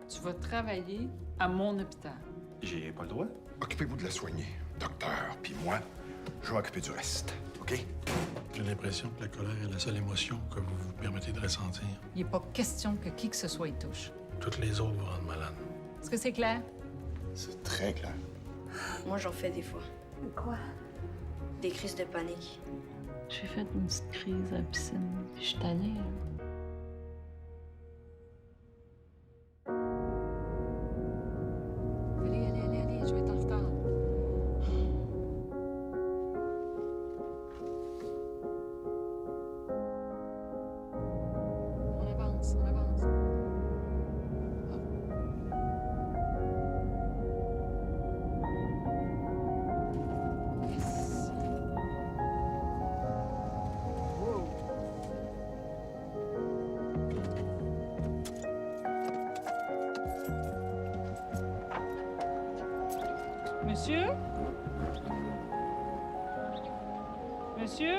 Tu vas travailler à mon hôpital. J'ai pas le droit. Occupez-vous de la soigner, docteur, puis moi, je vais m'occuper du reste, OK? J'ai l'impression que la colère est la seule émotion que vous vous permettez de ressentir. Il n'est pas question que qui que ce soit y touche. Toutes les autres vous rendent malade. Est-ce que c'est clair? C'est très clair. Moi, j'en fais des fois. Quoi? Des crises de panique. J'ai fait une petite crise à la piscine. Je suis tannée, hein. Allez, je vais être en retard. On avance, on avance. Yes. Wow. Monsieur? Monsieur?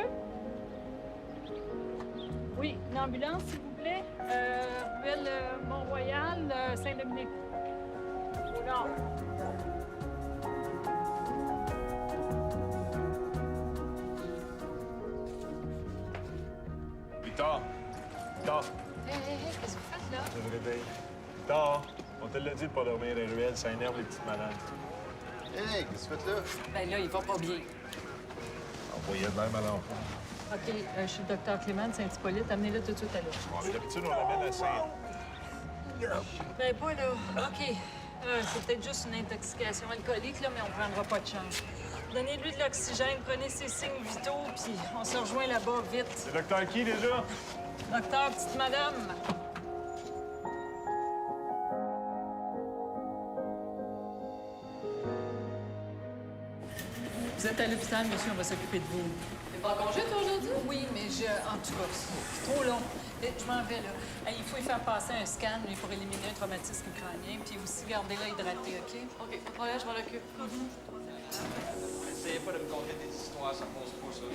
Oui, une ambulance, s'il vous plaît. Ruelle Mont-Royal, Saint-Dominique. Au nord. Victor! Victor! Hé, qu'est-ce que vous faites là? Je me réveille. Victor! On te l'a dit de pas dormir dans les ruelles, ça énerve les petites malades. Hey, qu'est-ce que tu fais là? Ben là, il va pas bien. Envoyez de même à l'enfant. OK, je suis le docteur Clément de Saint-Hippolyte. Amenez-le tout de suite à l'autre. Bon, d'habitude, on l'amène à Saint... Ben pas là. OK. C'est peut-être juste une intoxication alcoolique, là, mais on prendra pas de chance. Donnez-lui de l'oxygène, prenez ses signes vitaux, puis on se rejoint là-bas vite. C'est docteur qui, déjà? Docteur, petite madame. Vous êtes à l'hôpital, monsieur, on va s'occuper de vous. T'es pas en congé, toi, aujourd'hui? Oui, mais en tout cas, c'est trop long. Je m'en vais, là. Il faut y faire passer un scan, lui, pour éliminer un traumatisme crânien, puis aussi garder-la hydraté, OK? OK, pas de problème, je m'en occupe. Essayez pas de me conter des histoires, ça pose pas ça.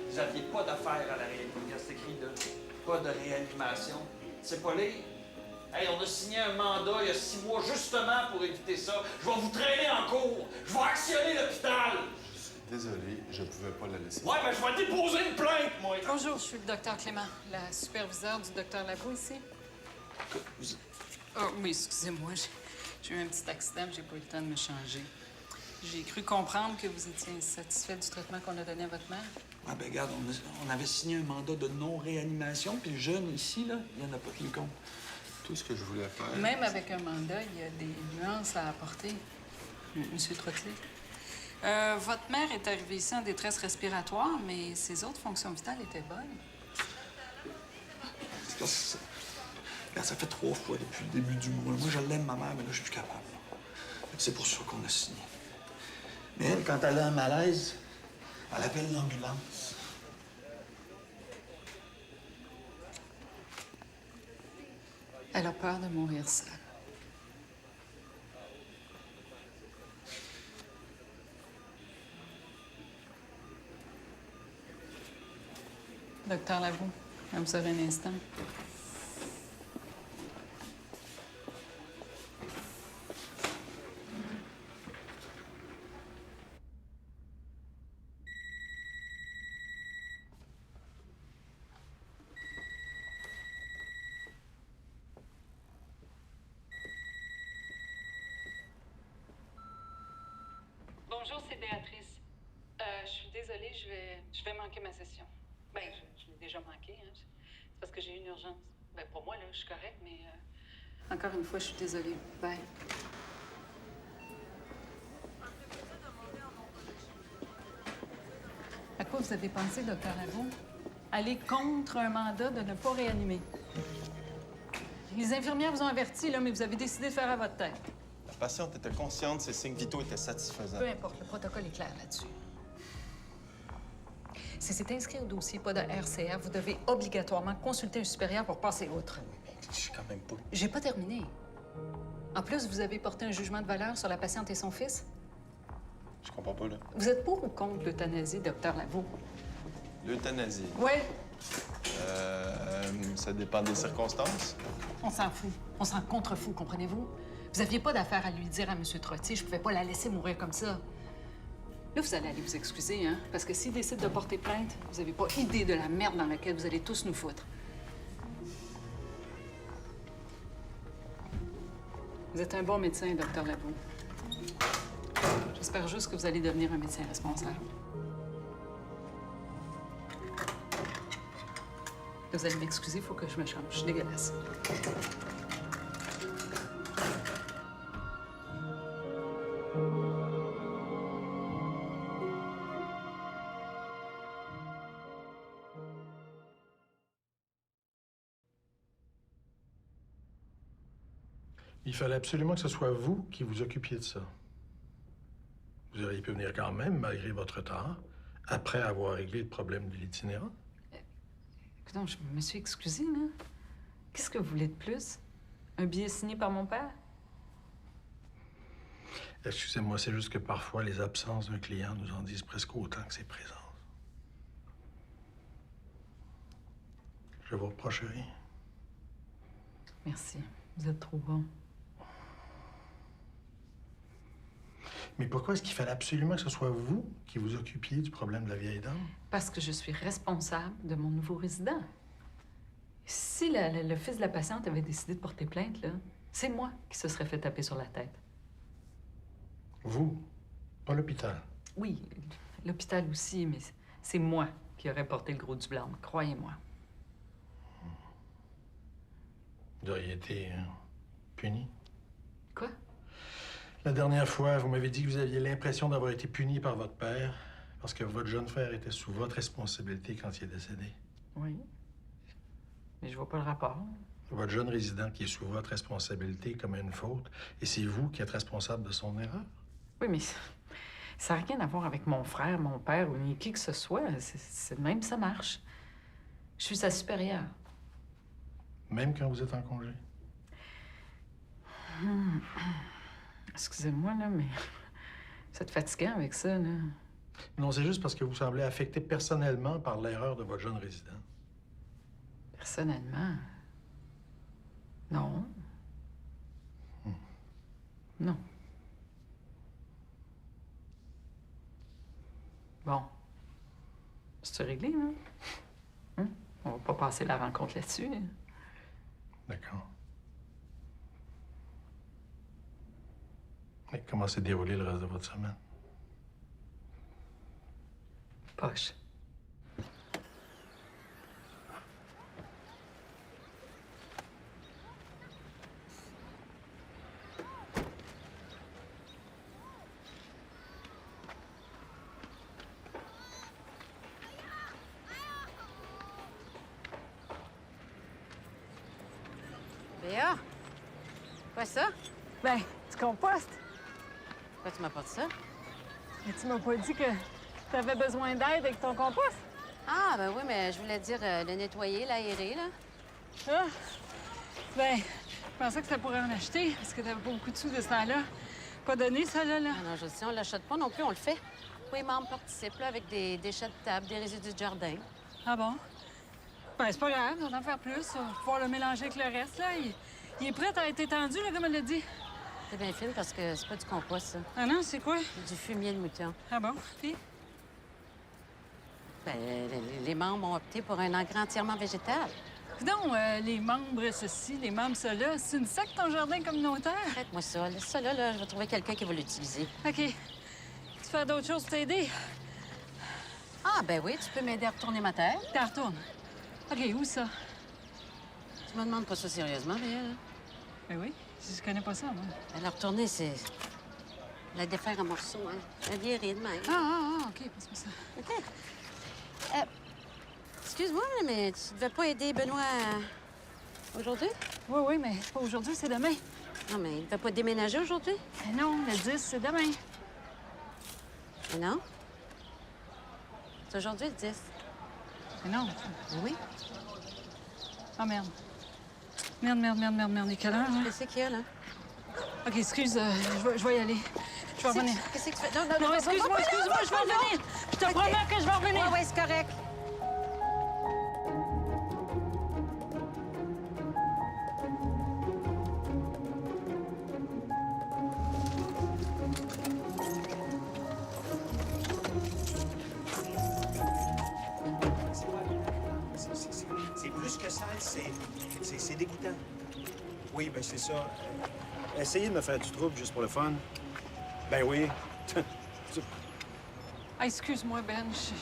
Vous n'aviez pas d'affaires à la réanimation. C'est écrit là. Pas de réanimation. C'est pas là. Hey, on a signé un mandat il y a 6 mois justement pour éviter ça. Je vais vous traîner en cours. Je vais actionner l'hôpital. Désolé, je pouvais pas la laisser. Ouais, ben je vais déposer une plainte, moi. Bonjour, je suis le docteur Clément, la superviseure du docteur Labo ici. Oh, oui, excusez-moi, j'ai eu un petit accident, j'ai pas eu le temps de me changer. J'ai cru comprendre que vous étiez insatisfait du traitement qu'on a donné à votre mère. Ouais, ben regarde, on avait signé un mandat de non-réanimation, puis le jeune ici, là, il y en a pas tenu compte. Tout ce que je voulais faire. Même avec un mandat, il y a des nuances à apporter. Monsieur Trottier. Votre mère est arrivée ici en détresse respiratoire, mais ses autres fonctions vitales étaient bonnes. Ça fait 3 fois depuis le début du mois. Moi, je l'aime, ma mère, mais là, je suis plus capable. C'est pour ça qu'on a signé. Mais elle, quand elle a un malaise, elle appelle l'ambulance. Elle a peur de mourir seule. Docteur Labo, vous avez un instant. Bonjour, c'est Béatrice. Je suis désolée, je vais manquer ma session. Ben, je l'ai déjà manqué, hein. C'est parce que j'ai eu une urgence. Ben, pour moi, là, je suis correcte, mais... Encore une fois, je suis désolée. Bye. À quoi vous avez pensé, docteur Labo? Aller contre un mandat de ne pas réanimer. Les infirmières vous ont averti, là, mais vous avez décidé de faire à votre tête. La patiente était consciente, ses signes vitaux étaient satisfaisants. Peu importe, le protocole est clair là-dessus. Si c'est inscrit au dossier, pas de RCR, vous devez obligatoirement consulter un supérieur pour passer outre. Je sais quand même pas. J'ai pas terminé. En plus, vous avez porté un jugement de valeur sur la patiente et son fils. Je comprends pas, là. Vous êtes pour ou contre l'euthanasie, docteur Lavo? L'euthanasie. Oui. Ça dépend des circonstances. On s'en fout. On s'en contrefout, comprenez-vous? Vous aviez pas d'affaire à lui dire à M. Trottier. Je pouvais pas la laisser mourir comme ça. Là, vous allez aller vous excuser, hein? Parce que s'il décide de porter plainte, vous avez pas idée de la merde dans laquelle vous allez tous nous foutre. Vous êtes un bon médecin, Dr. Labo. J'espère juste que vous allez devenir un médecin responsable. Vous allez m'excuser, il faut que je me change. Je suis dégueulasse. Il fallait absolument que ce soit vous qui vous occupiez de ça. Vous auriez pu venir quand même, malgré votre retard, après avoir réglé le problème de l'itinérant. Écoute, je me suis excusée, là. Qu'est-ce que vous voulez de plus? Un billet signé par mon père? Excusez-moi, c'est juste que parfois, les absences d'un client nous en disent presque autant que ses présences. Je vous reproche rien. Merci. Vous êtes trop bon. Mais pourquoi est-ce qu'il fallait absolument que ce soit vous qui vous occupiez du problème de la vieille dame? Parce que je suis responsable de mon nouveau résident. Si le fils de la patiente avait décidé de porter plainte, là, c'est moi qui se serais fait taper sur la tête. Vous, pas l'hôpital. Oui, l'hôpital aussi, mais c'est moi qui aurais porté le gros du blâme, croyez-moi. Vous auriez été puni. Quoi? La dernière fois, vous m'avez dit que vous aviez l'impression d'avoir été puni par votre père parce que votre jeune frère était sous votre responsabilité quand il est décédé. Oui. Mais je vois pas le rapport. Votre jeune résident qui est sous votre responsabilité comme une faute, et c'est vous qui êtes responsable de son erreur? Oui, mais ça n'a rien à voir avec mon frère, mon père ou ni qui que ce soit. C'est de même, ça marche. Je suis sa supérieure. Même quand vous êtes en congé? Excusez-moi, là, mais vous êtes fatigant avec ça, là. Non, c'est juste parce que vous semblez affecté personnellement par l'erreur de votre jeune résident. Personnellement? Non. Non. Bon. C'est réglé, là? Hein? On va pas passer la rencontre là-dessus. D'accord. Et comment s'est déroulé le reste de votre semaine? Poche. Béa? Quoi ça? Ben, tu compostes. Pourquoi tu m'as pas dit ça? Mais tu m'as pas dit que t'avais besoin d'aide avec ton compost? Ah, ben oui, mais je voulais dire le nettoyer, l'aérer, là. Ah! Ben, je pensais que ça pourrait en acheter, parce que t'avais pas beaucoup de sous de ce temps-là. Pas donné, ça, là. Ah non, je le sais, on l'achète pas non plus, on le fait. Oui, les membres participent, là, avec des déchets de table, des résidus de jardin. Ah bon? Ben, c'est pas grave, on va en faire plus. On va pouvoir le mélanger avec le reste, là. Il est prêt à être étendu, là, comme elle l'a dit. C'est bien fine parce que c'est pas du compost, ça. Ah non, c'est quoi? C'est du fumier de mouton. Ah bon? Puis? Ben, les membres ont opté pour un engrais entièrement végétal. Non, les membres ceci, les membres cela, c'est une secte, ton jardin communautaire? Faites-moi ça. Laisse ça, là, je vais trouver quelqu'un qui va l'utiliser. OK. Tu fais d'autres choses pour t'aider? Ah, ben oui, tu peux m'aider à retourner ma terre. T'en retournes. OK, où ça? Tu me demandes pas ça sérieusement, Béa, là? Ben oui, je connais pas ça, moi. Ben, la retourner, c'est la défaire en morceaux, hein. La virer de même. OK, passe-moi ça. OK. Excuse-moi, mais tu devais pas aider Benoît aujourd'hui? Oui, mais c'est pas aujourd'hui, c'est demain. Non, mais il devait pas déménager aujourd'hui? Ben non, le 10, c'est demain. Mais non. C'est aujourd'hui, le 10. Mais non. Oui. Ah, merde. Merde. Il est quelle heure, là? Qu'est-ce qu'il y a, là? OK, excuse, je vais y aller. Je vais revenir. Qu'est-ce que tu fais? Non, excuse-moi, je vais revenir. Je te promets que je vais revenir. Oui, c'est correct. dégoûtant. Oui, ben c'est ça. Essayez de me faire du trouble juste pour le fun. Ben oui. Ah, excuse-moi, Ben. Je suis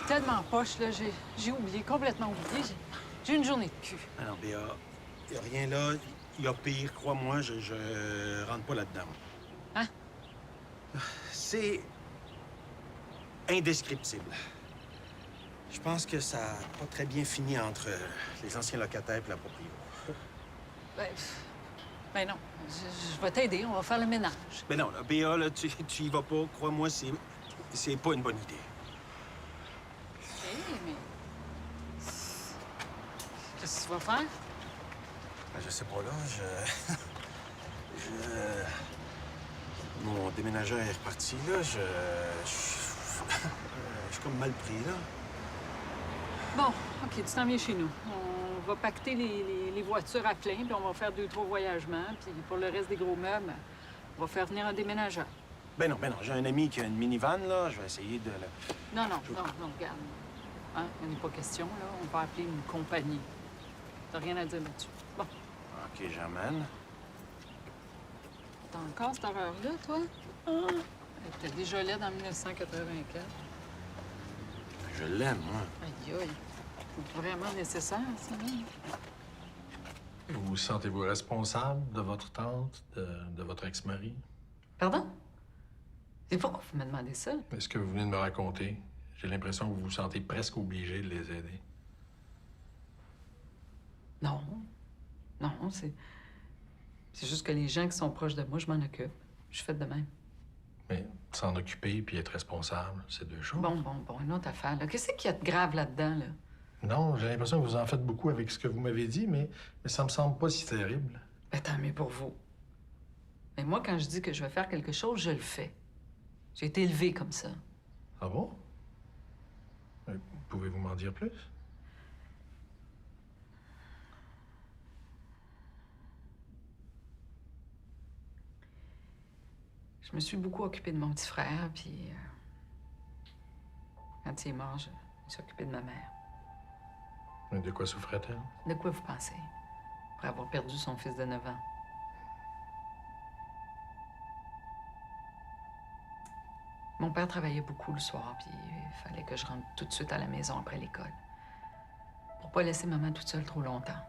tellement poche, là. J'ai oublié, complètement oublié. J'ai une journée de cul. Alors, Béa, il n'y a rien là. Il y a pire, crois-moi, je rentre pas là-dedans. Hein? C'est indescriptible. Je pense que ça n'a pas très bien fini entre les anciens locataires et la propriété. Ben non. Je vais t'aider. On va faire le ménage. Mais non, là, Béa, là, tu y vas pas. Crois-moi, c'est pas une bonne idée. OK, mais... Qu'est-ce que tu vas faire? Ben, je sais pas, là. Mon déménageur est reparti, là. Je suis comme mal pris, là. Bon, OK, tu t'en viens chez nous. On va pacter les voitures à plein, puis on va faire 2-3 voyagements. Puis pour le reste des gros meubles, on va faire venir un déménageur. Ben non. J'ai un ami qui a une minivan, là. Je vais essayer de le... Non, regarde. Hein? Il n'est pas question, là. On va appeler une compagnie. T'as rien à dire là-dessus. Bon. OK, j'amène. T'as encore cette horreur-là, toi? Ah. T'es déjà laide en 1984. Je l'aime, moi. Aïe, aïe. C'est vraiment nécessaire, ça, hein? Vous sentez-vous responsable de votre tante, de votre ex-mari? Pardon? C'est pourquoi vous me demandez ça? Est-ce que vous venez de me raconter? J'ai l'impression que vous vous sentez presque obligé de les aider. Non. Non, c'est juste que les gens qui sont proches de moi, je m'en occupe. Je fais de même. Mais s'en occuper puis être responsable, c'est deux choses. Bon, une autre affaire, là. Qu'est-ce qu'il y a de grave là-dedans, là? Non, j'ai l'impression que vous en faites beaucoup avec ce que vous m'avez dit, mais ça me semble pas si terrible. Ben, tant mieux pour vous. Mais moi, quand je dis que je vais faire quelque chose, je le fais. J'ai été élevée comme ça. Ah bon? Pouvez-vous m'en dire plus? Je me suis beaucoup occupée de mon petit frère, puis... quand il est mort, je me suis occupée de ma mère. Mais de quoi souffrait-elle? De quoi vous pensez? Après avoir perdu son fils de 9 ans. Mon père travaillait beaucoup le soir, puis il fallait que je rentre tout de suite à la maison après l'école. Pour pas laisser maman toute seule trop longtemps.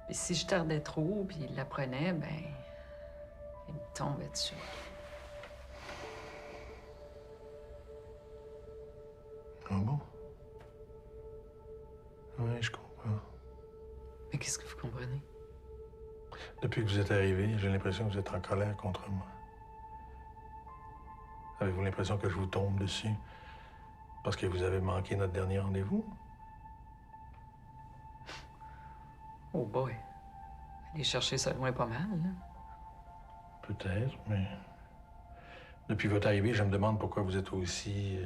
Puis si je tardais trop, puis il l'apprenait, ben... il me tombait dessus. Ah bon? Oui, je comprends. Mais qu'est-ce que vous comprenez? Depuis que vous êtes arrivé, j'ai l'impression que vous êtes en colère contre moi. Avez-vous l'impression que je vous tombe dessus parce que vous avez manqué notre dernier rendez-vous? Oh boy. Aller chercher ça loin pas mal, là. Peut-être, mais... Depuis votre arrivée, je me demande pourquoi vous êtes aussi...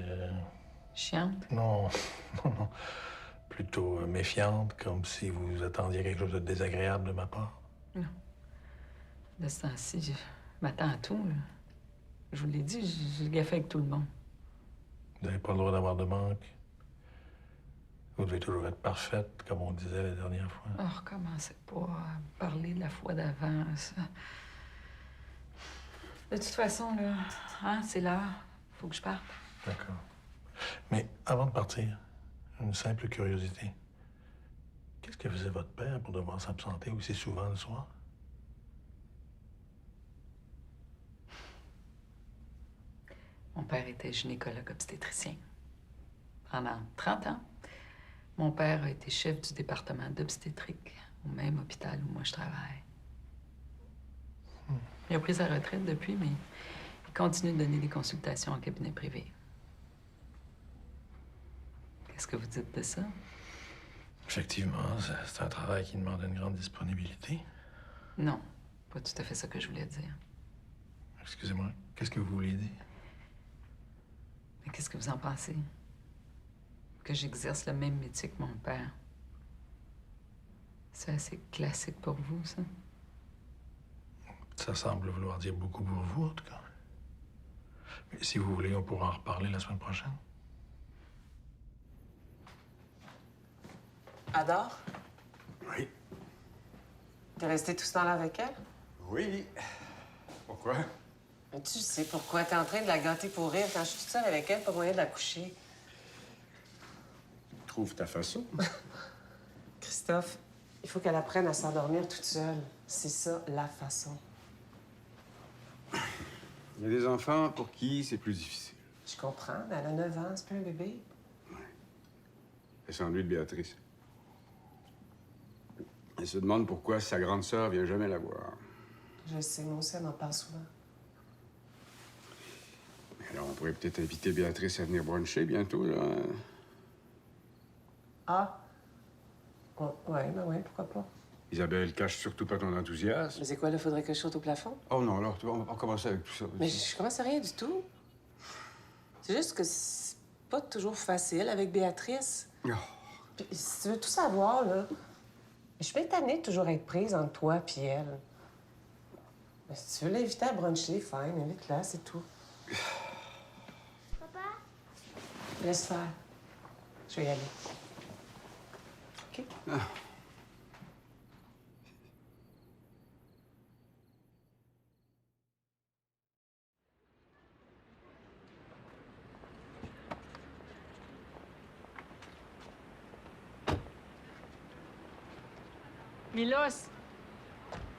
Chiante? Non, non. Plutôt méfiante, comme si vous attendiez quelque chose de désagréable de ma part. Non. De ce temps-ci, je m'attends à tout, là. Je vous l'ai dit, j'ai gaffé avec tout le monde. Vous n'avez pas le droit d'avoir de manque. Vous devez toujours être parfaite, comme on disait la dernière fois. Oh, recommencez pas à parler de la fois d'avant, ça. De toute façon, là, hein, c'est l'heure. Faut que je parte. D'accord. Mais avant de partir, une simple curiosité. Qu'est-ce que faisait votre père pour devoir s'absenter aussi souvent le soir? Mon père était gynécologue obstétricien. Pendant 30 ans, mon père a été chef du département d'obstétrique au même hôpital où moi je travaille. Il a pris sa retraite depuis, mais il continue de donner des consultations en cabinet privé. Qu'est-ce que vous dites de ça? Effectivement, c'est un travail qui demande une grande disponibilité. Non, pas tout à fait ça que je voulais dire. Excusez-moi, qu'est-ce que vous vouliez dire? Mais qu'est-ce que vous en pensez? Que j'exerce le même métier que mon père. C'est assez classique pour vous, ça? Ça semble vouloir dire beaucoup pour vous, en tout cas. Mais si vous voulez, on pourra en reparler la semaine prochaine. Adore? Oui. T'es resté tout ce temps-là avec elle? Oui. Pourquoi? Mais tu sais pourquoi. T'es en train de la gâter pour rire quand je suis toute seule avec elle, pas moyen de la coucher. Trouve ta façon. Christophe, il faut qu'elle apprenne à s'endormir toute seule. C'est ça, la façon. Il y a des enfants pour qui c'est plus difficile. Je comprends, mais elle a 9 ans, c'est pas un bébé. Elle s'ennuie de Béatrice. Elle se demande pourquoi sa grande sœur vient jamais la voir. Je sais, moi aussi, elle m'en parle souvent. Alors, on pourrait peut-être inviter Béatrice à venir bruncher bientôt, là. Ah? Oh, ouais, ben ouais, pourquoi pas. Isabelle, cache surtout pas ton enthousiasme. Mais c'est quoi, là? Faudrait que je saute au plafond? Oh non, alors, on va commencer avec tout ça. Mais je commence à rien du tout. C'est juste que c'est pas toujours facile avec Béatrice. Oh. Puis, si tu veux tout savoir, là, je suis bien tannée de toujours être prise entre toi et elle. Mais si tu veux l'inviter à bruncher, fine, invite-la, c'est tout. Papa? Laisse faire. Je vais y aller. OK? Ah. Milos,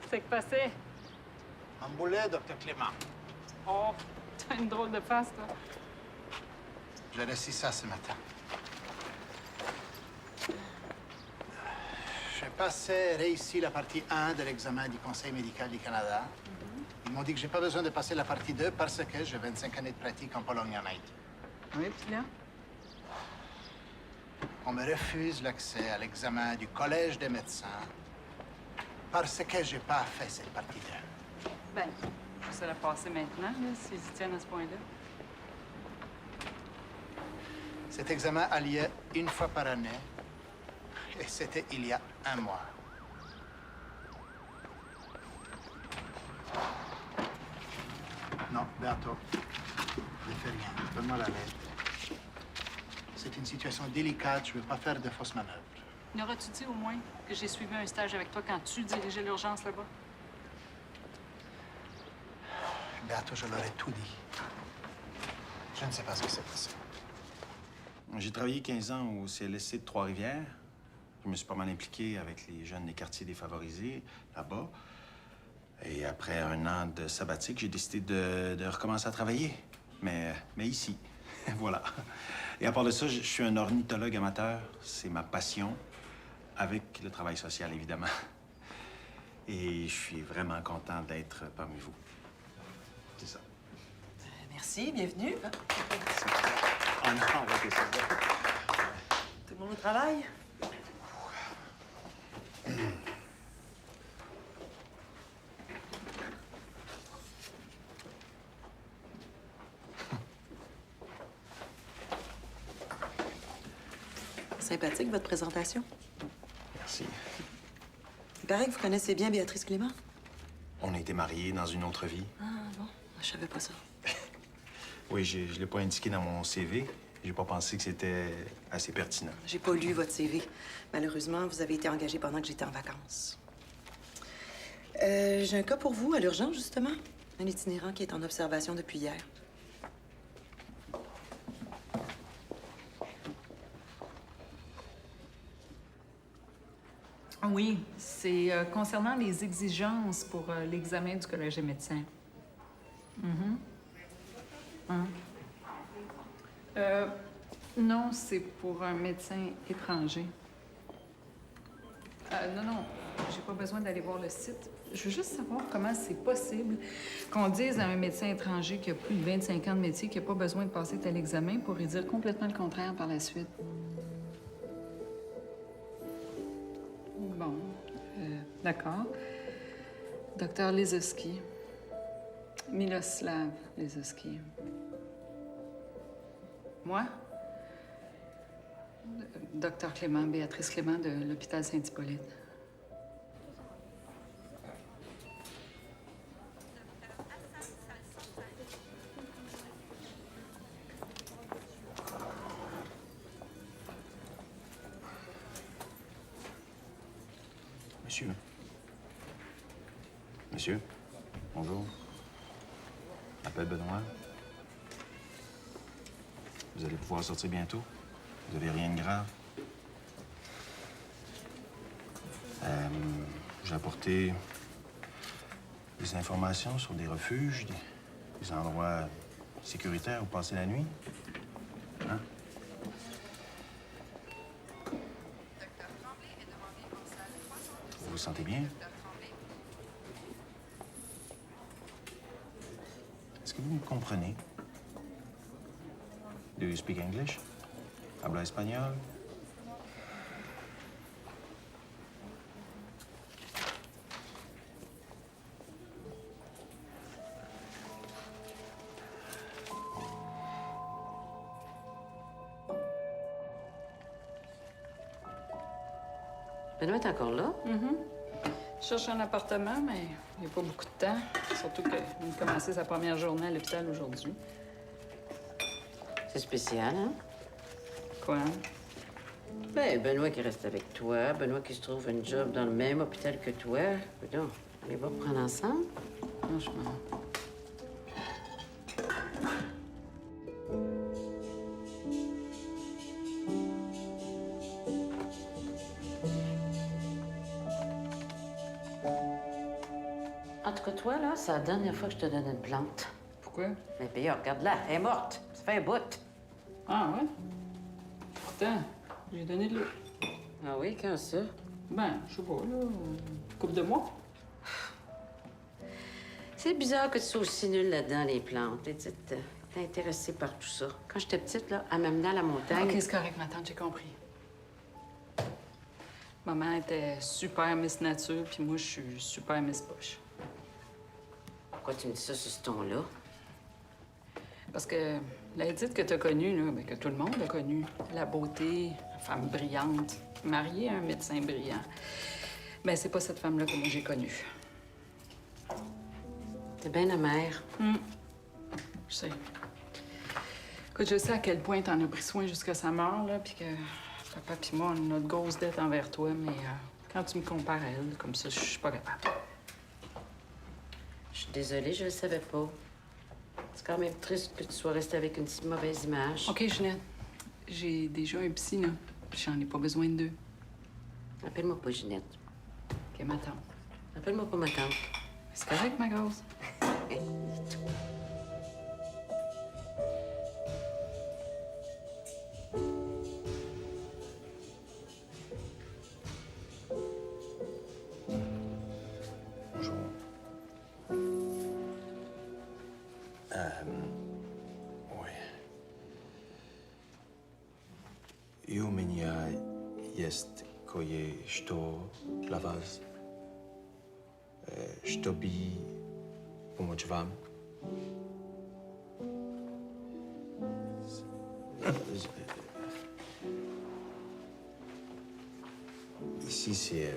c'est que passé? Un boulet, docteur Clément. Oh, t'as une drôle de face, toi. J'ai reçu ça ce matin. J'ai passé, réussi la partie 1 de l'examen du Conseil médical du Canada. Ils m'ont dit que j'ai pas besoin de passer la partie 2 parce que j'ai 25 années de pratique en Pologne et en Haïti. Oui, puis là? On me refuse l'accès à l'examen du Collège des médecins parce que j'ai pas fait cette partie 2. Ben, ça la passer maintenant, là, s'ils y tiennent à ce point-là. Cet examen a lieu une fois par année et c'était il y a 1 mois. Non, Berto, ne fais rien. Donne-moi la lettre. C'est une situation délicate. Je ne veux pas faire de fausses manœuvres. N'auras-tu dit au moins que j'ai suivi un stage avec toi quand tu dirigeais l'urgence là-bas? Berto, je leur ai tout dit. Je ne sais pas ce qui s'est passé. J'ai travaillé 15 ans au CLSC de Trois-Rivières. Je me suis pas mal impliqué avec les jeunes des quartiers défavorisés, là-bas. Et après 1 an de sabbatique, j'ai décidé de recommencer à travailler. Mais ici, voilà. Et à part de ça, je suis un ornithologue amateur. C'est ma passion, avec le travail social, évidemment. Et je suis vraiment content d'être parmi vous. C'est ça. Merci, bienvenue. Ah non, on va essayer ça. Tout le monde au travail? Sympathique, votre présentation. Merci. Il paraît que vous connaissez bien Béatrice Clément. On a été mariés dans une autre vie. Ah bon? Je savais pas ça. Oui, je l'ai pas indiqué dans mon CV. J'ai pas pensé que c'était assez pertinent. J'ai pas lu votre CV. Malheureusement, vous avez été engagé pendant que j'étais en vacances. J'ai un cas pour vous, à l'urgence, justement. Un itinérant qui est en observation depuis hier. Oui, c'est concernant les exigences pour l'examen du Collège des médecins. Non, c'est pour un médecin étranger. Non, j'ai pas besoin d'aller voir le site. Je veux juste savoir comment c'est possible qu'on dise à un médecin étranger qui a plus de 25 ans de métier qu'il n'a pas besoin de passer tel examen pour y dire complètement le contraire par la suite. Bon, d'accord. Docteur Lezoski. Miloslav Lezoski. Moi? Docteur Clément, Béatrice Clément de l'hôpital Saint-Hippolyte. Monsieur. Monsieur, bonjour. Je m'appelle Benoît. Vous allez pouvoir sortir bientôt? Vous avez rien de grave? J'ai apporté des informations sur des refuges, des endroits sécuritaires où passer la nuit. Hein? Vous vous sentez bien? Est-ce que vous me comprenez? Do you speak English? Habla espagnol? Benoît est encore là? Je cherche un appartement, mais il n'y a pas beaucoup de temps. Surtout qu'il vient de commencer sa première journée à l'hôpital aujourd'hui. C'est spécial, hein? Quoi? Ben, Benoît qui reste avec toi, Benoît qui se trouve un job dans le même hôpital que toi. Donc, allez va prendre ensemble? Franchement. En tout cas, toi, là, c'est la dernière fois que je te donne une plante. Pourquoi? Mais puis, regarde-la, elle est morte. Ça fait un bout. Ah, ouais? Pourtant, j'ai donné de l'eau. Ah oui, quand ça? Ben, je sais pas, là, une couple de mois. C'est bizarre que tu sois aussi nul là-dedans, les plantes. T'es intéressée par tout ça. Quand j'étais petite, là, elle m'amenait à la montagne. OK, c'est correct, ma tante, j'ai compris. Maman était super Miss Nature, puis moi, je suis super Miss Poche. Pourquoi tu me dis ça sur ce ton-là? Parce que l'Edith que t'as connue, là, ben, que tout le monde a connue, la beauté, la femme brillante, mariée à un médecin brillant, ben c'est pas cette femme-là que moi j'ai connue. T'es bien amère. Je sais. Écoute, je sais à quel point t'en as pris soin jusqu'à sa mort, là, puis que papa puis moi, on a notre grosse dette envers toi, mais quand tu me compares à elle, comme ça, je suis pas capable. Je suis désolée, je le savais pas. C'est quand même triste que tu sois restée avec une si mauvaise image. OK, Ginette. J'ai déjà un psy, là. Puis j'en ai pas besoin de deux. Appelle-moi pas Ginette. OK, ma tante. Appelle-moi pas ma tante. C'est correct, ma grosse. Bonjour. Oui. I u mnie jest kое-что dla was. Чтобы помочь вам. Ici, c'est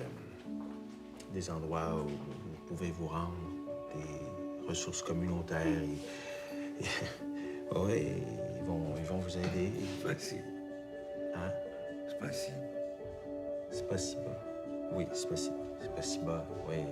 des endroits où vous pouvez vous rendre, des ressources communautaires. Oui, ils vont vous aider. Спасибо. Hein? Спасибо. Спасибо. Oui, спасибо. Спасибо, oui.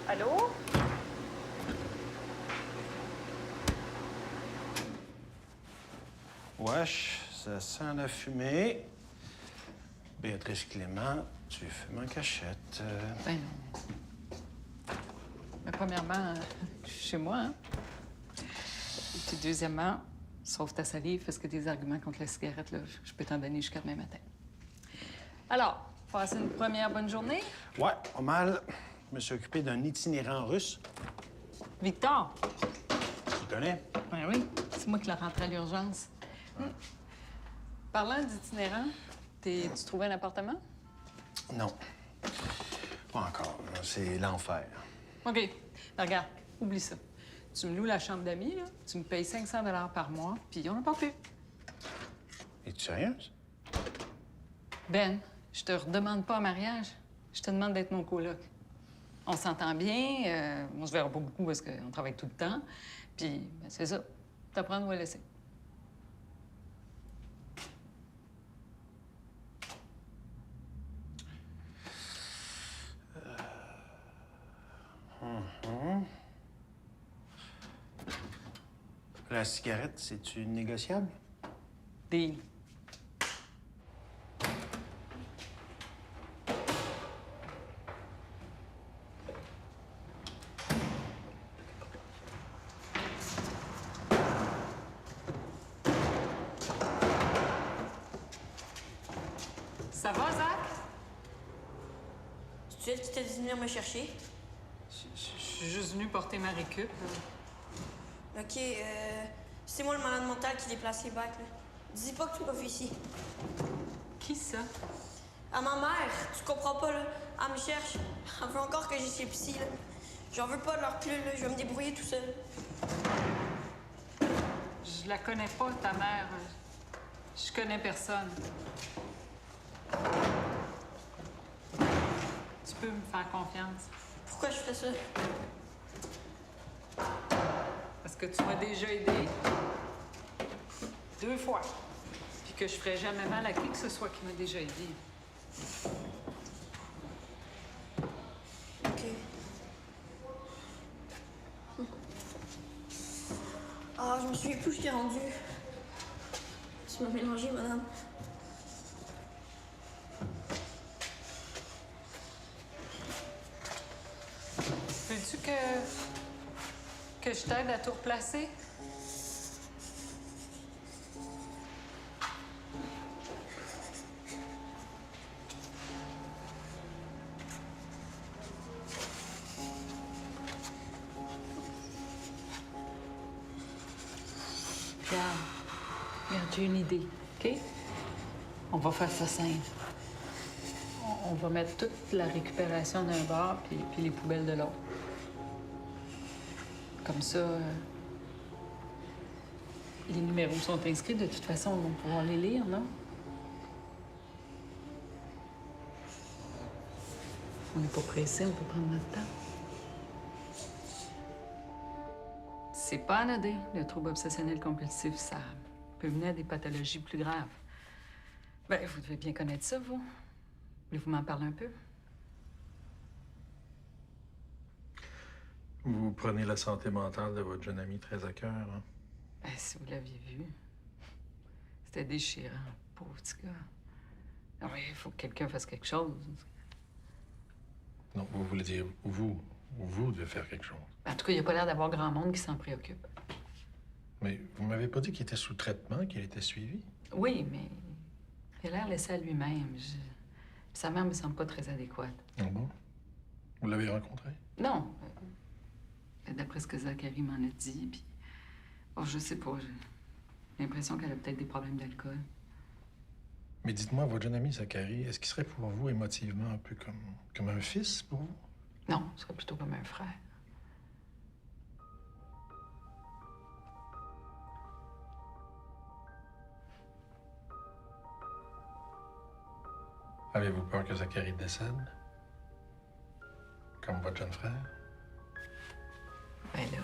Allô? Wesh, ça sent la fumée. Béatrice Clément, tu fumes en cachette. Ben non. Mais premièrement, chez moi, hein? Et puis deuxièmement, sauve ta salive, parce que des arguments contre la cigarette, là, je peux t'en donner jusqu'à demain matin. Alors, passez une première bonne journée. Ouais, pas mal. Je me suis occupé d'un itinérant russe. Victor! Tu le connais? Ben oui, c'est moi qui l'ai rentré à l'urgence. Parlant d'itinérant, tu trouvais un appartement? Non. Pas encore. C'est l'enfer. OK. Ben, regarde, oublie ça. Tu me loues la chambre d'amis, là, tu me payes 500 $ par mois, puis on n'en parle plus. Es-tu sérieuse? Ben, je te redemande pas en mariage. Je te demande d'être mon coloc. On s'entend bien, on se verra pas beaucoup parce qu'on travaille tout le temps. Puis, ben, c'est ça. T'apprendre ou à laisser. La cigarette, c'est-tu négociable? Deal. Ça va, Zach? C'est elle qui t'a dit de venir me chercher? Je suis juste venue porter ma récup. OK, c'est moi le malade mental qui déplace les bacs, là. Dis pas que tu m'as vu ici. Qui ça? À ma mère, tu comprends pas, là. Elle me cherche. Elle veut encore que j'aille chez psy, là. J'en veux pas de leur club, là. Je vais me débrouiller tout seul. Je la connais pas, ta mère. Je connais personne. Tu peux me faire confiance. Pourquoi je fais ça? Parce que tu m'as déjà aidé 2 fois. Puis que je ferais jamais mal à qui que ce soit qui m'a déjà aidé. OK. Ah, je me souviens plus où je t'ai rendu. Tu m'as mélangé, madame. Veux-tu que je t'aide à tout replacer? Regarde, j'ai une idée, OK? On va faire ça simple. On va mettre toute la récupération d'un bord puis les poubelles de l'autre. Comme ça, les numéros sont inscrits. De toute façon, on va pouvoir les lire, non? On n'est pas pressé, on peut prendre notre temps. C'est pas anodin, le trouble obsessionnel compulsif. Ça peut mener à des pathologies plus graves. Ben, vous devez bien connaître ça, vous. Voulez-vous m'en parler un peu? Vous prenez la santé mentale de votre jeune ami très à cœur, hein? Ben, si vous l'aviez vu, c'était déchirant. Pauvre petit gars. Non, mais il faut que quelqu'un fasse quelque chose. Non, vous voulez dire vous devez faire quelque chose. En tout cas, il n'y a pas l'air d'avoir grand monde qui s'en préoccupe. Mais vous m'avez pas dit qu'il était sous traitement, qu'il était suivi? Oui, mais il a l'air laissé à lui-même. Sa mère me semble pas très adéquate. Ah bon? Vous l'avez rencontré? Non. D'après ce que Zachary m'en a dit, puis... Oh, je sais pas. J'ai l'impression qu'elle a peut-être des problèmes d'alcool. Mais dites-moi, votre jeune ami Zachary, est-ce qu'il serait pour vous émotivement un peu comme un fils pour vous? Non, ce serait plutôt comme un frère. Avez-vous peur que Zachary décède? Comme votre jeune frère? Ben là...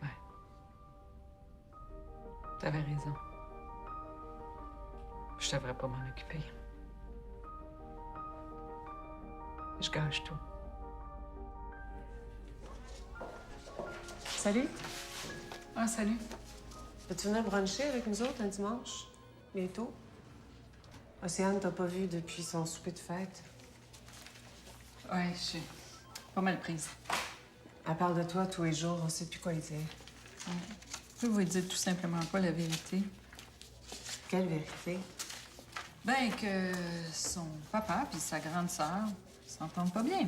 Ouais. T'avais raison. Je devrais pas m'en occuper. Je gâche tout. Salut. Ah, salut. Veux-tu venir bruncher avec nous autres un dimanche? Bientôt? Océane t'a pas vu depuis son souper de fête. Ouais, je suis pas mal prise. Elle parle de toi tous les jours, on sait plus quoi lui dire. Je vais vous dire tout simplement quoi, la vérité? Quelle vérité? Ben, que son papa puis sa grande sœur s'entendent pas bien.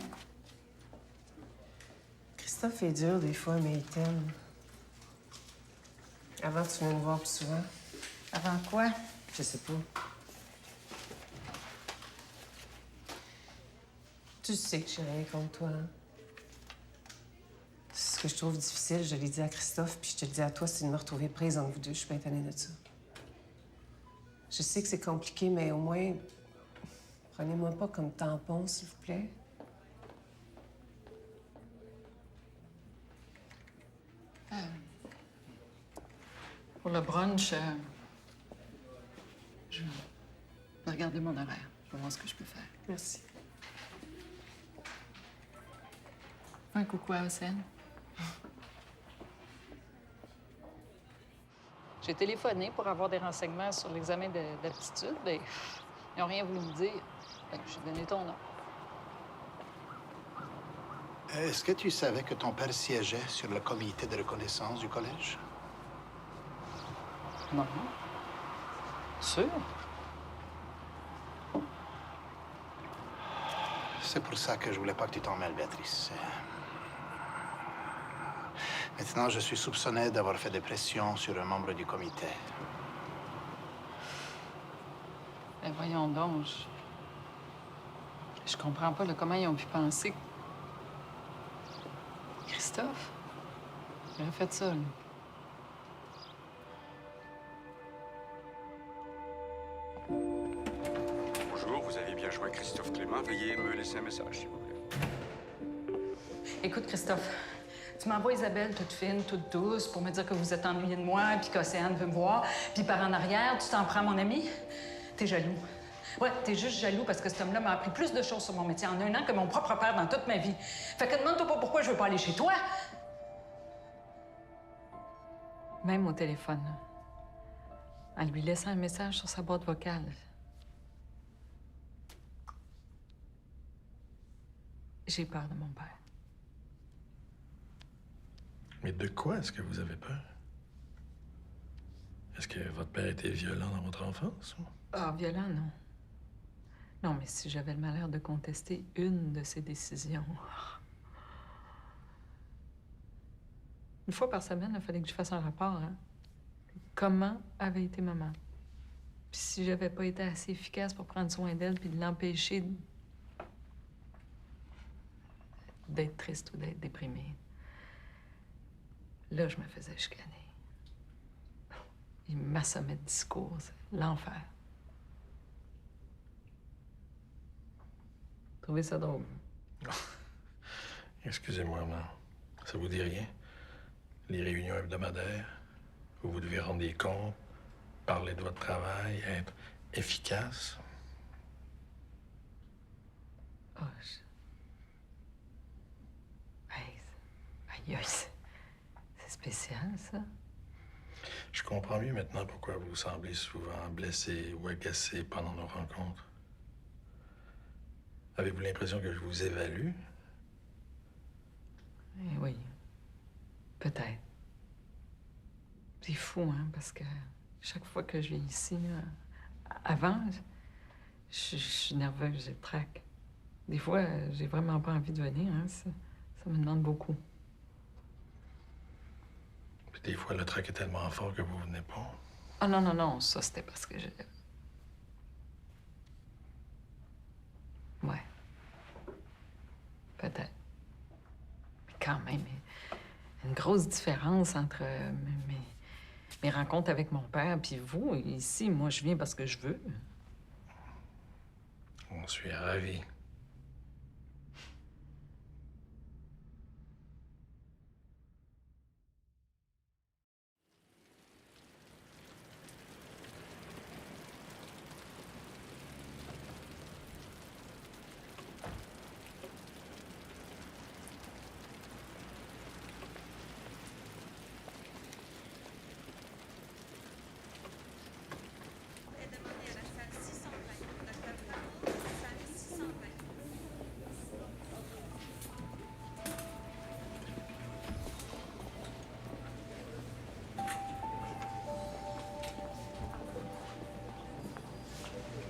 Christophe est dur des fois, mais il t'aime. Avant, tu venais me voir plus souvent. Avant quoi? Je sais pas. Tu sais que j'ai rien contre toi, hein? Ce que je trouve difficile, je l'ai dit à Christophe, puis je te le dis à toi, c'est de me retrouver prise entre vous deux. Je suis bien tannée de ça. Je sais que c'est compliqué, mais au moins, prenez-moi pas comme tampon, s'il vous plaît. Pour le brunch, je vais regarder mon horaire. Je vais voir ce que je peux faire. Merci. Fais un coucou à Océane. J'ai téléphoné pour avoir des renseignements sur l'examen d'aptitude. Bien, ils n'ont rien voulu me dire. Fait que j'ai donné ton nom. Est-ce que tu savais que ton père siégeait sur le comité de reconnaissance du collège? Non. Sûr? C'est pour ça que je voulais pas que tu t'en mêles, Béatrice. Maintenant, je suis soupçonné d'avoir fait des pressions sur un membre du comité. Ben voyons donc, je comprends pas là, comment ils ont pu penser. Christophe? Il aurait fait ça, lui. Bonjour, vous avez bien joué, Christophe Clément. Veuillez me laisser un message, s'il vous plaît. Écoute, Christophe, tu m'envoies Isabelle toute fine, toute douce, pour me dire que vous êtes ennuyé de moi, puis qu'Océane veut me voir, puis par en arrière, tu t'en prends à mon ami? T'es jaloux. Ouais, t'es juste jaloux parce que cet homme-là m'a appris plus de choses sur mon métier en 1 an que mon propre père dans toute ma vie. Fait que demande-toi pas pourquoi je veux pas aller chez toi. Même au téléphone, en lui laissant un message sur sa boîte vocale. J'ai peur de mon père. Mais de quoi est-ce que vous avez peur? Est-ce que votre père était violent dans votre enfance? Ah, violent, non. Non, mais si j'avais le malheur de contester une de ses décisions... Une fois par semaine, il fallait que je fasse un rapport, hein? Comment avait été maman? Puis si j'avais pas été assez efficace pour prendre soin d'elle puis de l'empêcher d'être triste ou d'être déprimée, là, je me faisais chicaner. Il m'assommait de discours, c'est l'enfer. Trouvez ça drôle? Excusez-moi, mais ça vous dit rien? Les réunions hebdomadaires, où vous devez rendre des comptes, parler de votre travail, être efficace. Oh, aïe, c'est spécial, ça. Je comprends mieux maintenant pourquoi vous semblez souvent blessé ou agacé pendant nos rencontres. Avez-vous l'impression que je vous évalue? Eh oui, peut-être. C'est fou, hein, parce que chaque fois que je viens ici, là, avant, je suis nerveuse, j'ai le trac. Des fois, j'ai vraiment pas envie de venir, hein, ça me demande beaucoup. Puis des fois, le trac est tellement fort que vous venez pas. Ah non, ça, c'était parce que je... Ouais. Peut-être. Mais quand même, il y a une grosse différence entre mes rencontres avec mon père puis vous. Ici, moi, je viens parce que je veux. On suis ravi.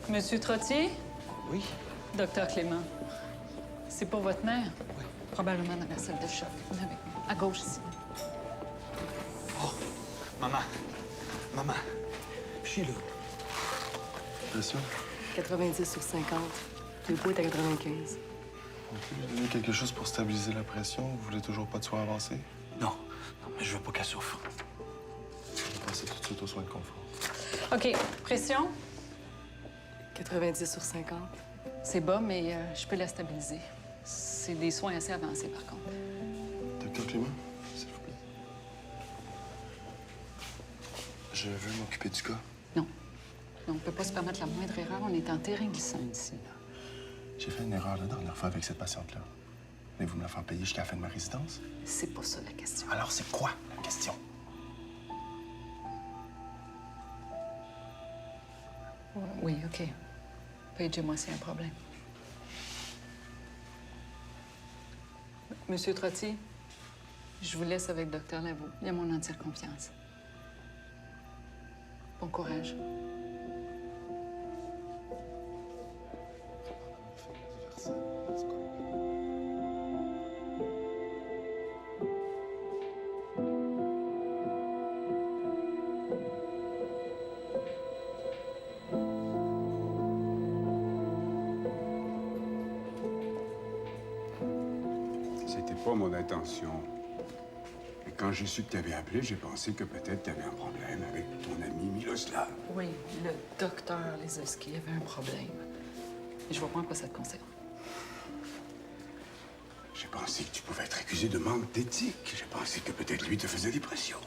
Monsieur Trottier? Oui? Docteur Clément. C'est pour votre mère? Oui. Probablement dans la salle de choc. Venez avec moi. À gauche, ici. Oh, maman. Je suis là. Pression? 90 sur 50. Le poids est à 95. OK, je donne quelque chose pour stabiliser la pression. Vous voulez toujours pas de soins avancés? Non, mais je veux pas qu'elle souffre. Je vais passer tout de suite aux soins de confort. OK. Pression? 90 sur 50. C'est bas, mais je peux la stabiliser. C'est des soins assez avancés, par contre. Docteur Clément, s'il vous plaît. Je veux m'occuper du cas. Non, on ne peut pas se permettre la moindre erreur. On est en terrain glissant ici. J'ai fait une erreur la dernière fois avec cette patiente-là. Voulez-vous me la faire payer jusqu'à la fin de ma résidence? C'est pas ça la question. Alors, c'est quoi la question? Oui, OK. Pagez-moi s'il y a un problème. Monsieur Trottier, je vous laisse avec Dr. Lavaux. Il y a mon entière confiance. Bon courage. C'était pas mon intention. Et quand j'ai su que tu avais appelé, j'ai pensé que peut-être tu avais un problème avec ton ami Miloslav. Oui, le docteur Lesoski avait un problème. Et je vois pas en quoi ça te concerne. J'ai pensé que tu pouvais être accusé de manque d'éthique. J'ai pensé que peut-être lui te faisait des pressions.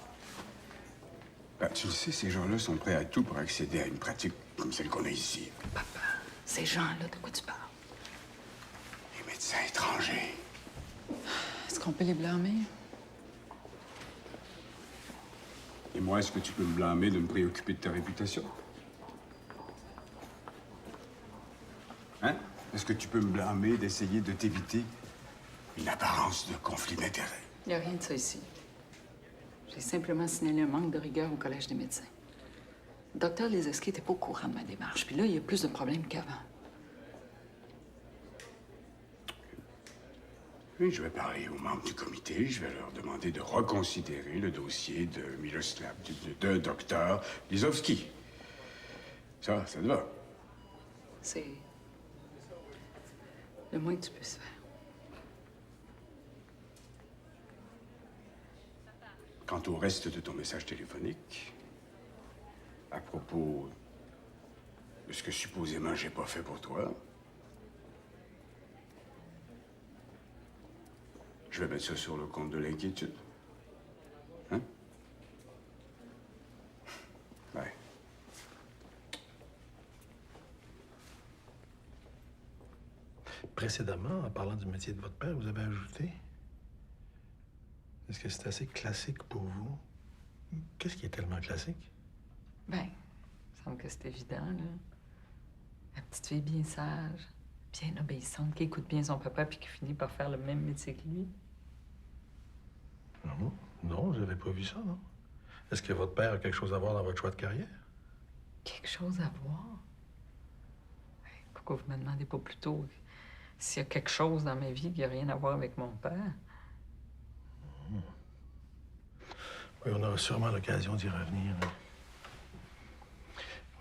Ben, tu le sais, ces gens-là sont prêts à tout pour accéder à une pratique comme celle qu'on a ici. Papa, ces gens-là, de quoi tu parles? Les médecins étrangers. Est-ce qu'on peut les blâmer? Et moi, est-ce que tu peux me blâmer de me préoccuper de ta réputation? Hein? Est-ce que tu peux me blâmer d'essayer de t'éviter une apparence de conflit d'intérêts? Il n'y a rien de ça ici. J'ai simplement signalé un manque de rigueur au Collège des médecins. Le docteur Lesoski n'était pas au courant de ma démarche. Puis là, il y a plus de problèmes qu'avant. Oui, je vais parler aux membres du comité. Je vais leur demander de reconsidérer le dossier de Miloslav, de docteur Lisowski. Ça te va? C'est le moins que tu puisses faire. Quant au reste de ton message téléphonique, à propos de ce que supposément j'ai pas fait pour toi, je vais mettre ça sur le compte de l'inquiétude. Hein? Ouais. Précédemment, en parlant du métier de votre père, vous avez ajouté... Est-ce que c'est assez classique pour vous? Qu'est-ce qui est tellement classique? Ben, il me semble que c'est évident, là. La petite fille bien sage, bien obéissante, qui écoute bien son papa puis qui finit par faire le même métier que lui. Non, non, je n'avais pas vu ça, non. Est-ce que votre père a quelque chose à voir dans votre choix de carrière? Quelque chose à voir? Pourquoi vous me demandez pas plus tôt s'il y a quelque chose dans ma vie qui n'a rien à voir avec mon père? Oui, on aura sûrement l'occasion d'y revenir. Hein.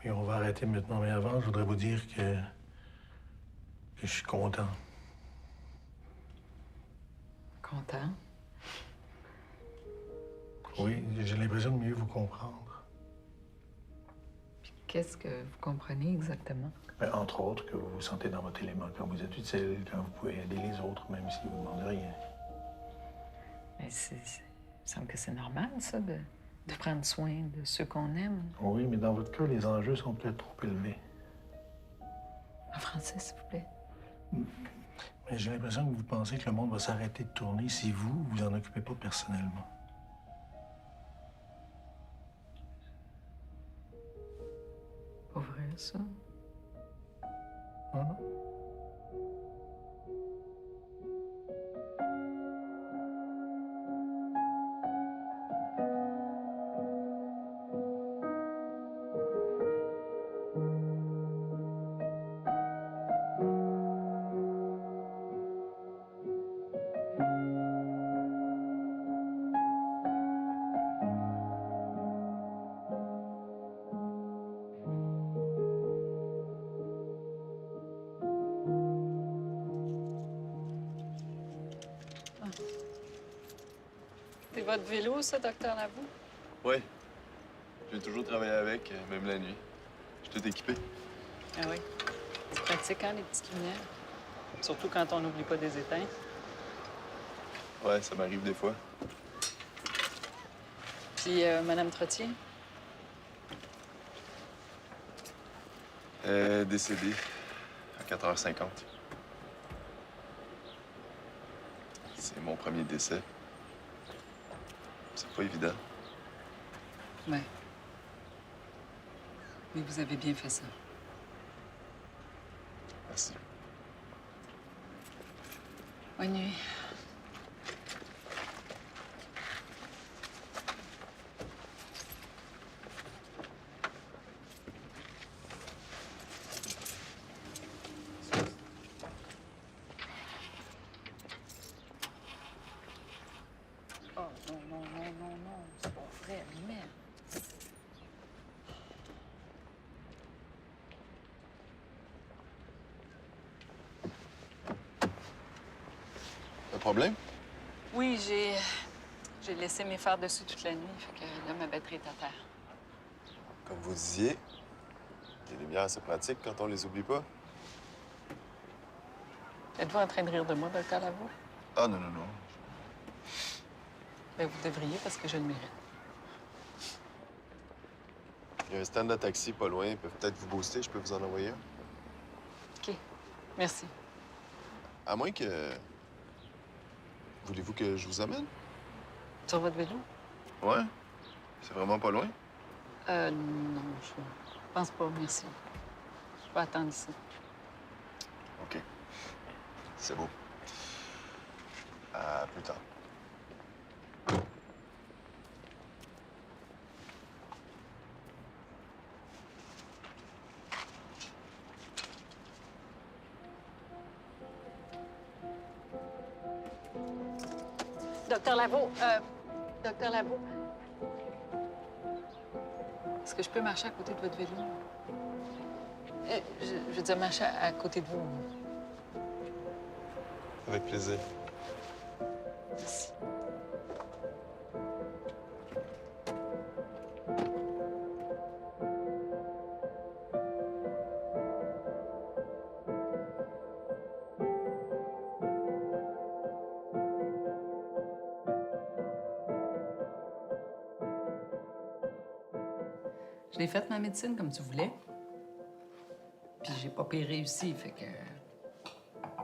Oui, on va arrêter maintenant, mais avant, je voudrais vous dire que je suis content. Content? Oui, j'ai l'impression de mieux vous comprendre. Puis qu'est-ce que vous comprenez exactement? Ben, entre autres, que vous vous sentez dans votre élément quand vous êtes utile, quand vous pouvez aider les autres, même s'ils vous demandent rien. Mais il me semble que c'est normal, ça, de prendre soin de ceux qu'on aime. Oui, mais dans votre cas, les enjeux sont peut-être trop élevés. En français, s'il vous plaît. Mais j'ai l'impression que vous pensez que le monde va s'arrêter de tourner si vous en occupez pas personnellement. Pas vrai, ça? Ah non? C'est votre vélo, ça, docteur Lavaux? Oui. J'ai toujours travaillé avec, même la nuit. Je suis tout équipé. Ah oui. C'est pratique, hein, les petites lumières? Surtout quand on n'oublie pas des éteints. Ouais, ça m'arrive des fois. Puis, Madame Trottier? Elle est décédée à 4h50. C'est mon premier décès. C'est pas évident. Ouais. Mais vous avez bien fait ça. Merci. Bonne nuit. Oh non, non, non, non, non, c'est pas vrai, merde. Un problème? Oui, j'ai laissé mes phares dessus toute la nuit, fait que là, ma batterie est à terre. Comme vous disiez, les lumières, c'est pratique quand on les oublie pas. Êtes-vous en train de rire de moi, Dr. Lavaux? Ah non, non, non. Bien, vous devriez, parce que je le mérite. Il y a un stand de taxi pas loin. Ils peuvent peut-être vous booster. Je peux vous en envoyer un. OK. Merci. À moins que... Voulez-vous que je vous amène? Sur votre vélo? Ouais. C'est vraiment pas loin? Non, je pense pas, merci. Je peux attendre ici. OK. C'est beau. À plus tard. Docteur Lavaux, Docteur Lavaux, est-ce que je peux marcher à côté de votre vélo? Je veux dire, marcher à côté de vous. Avec plaisir. Merci. Je l'ai faite, ma médecine, comme tu voulais. Puis j'ai pas pire réussi, fait que...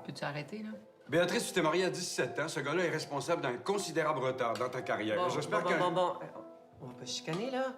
Peux-tu arrêter, là? Béatrice, tu t'es mariée à 17 ans. Ce gars-là est responsable d'un considérable retard dans ta carrière. Bon, J'espère bon, que... bon. On va pas chicaner, là.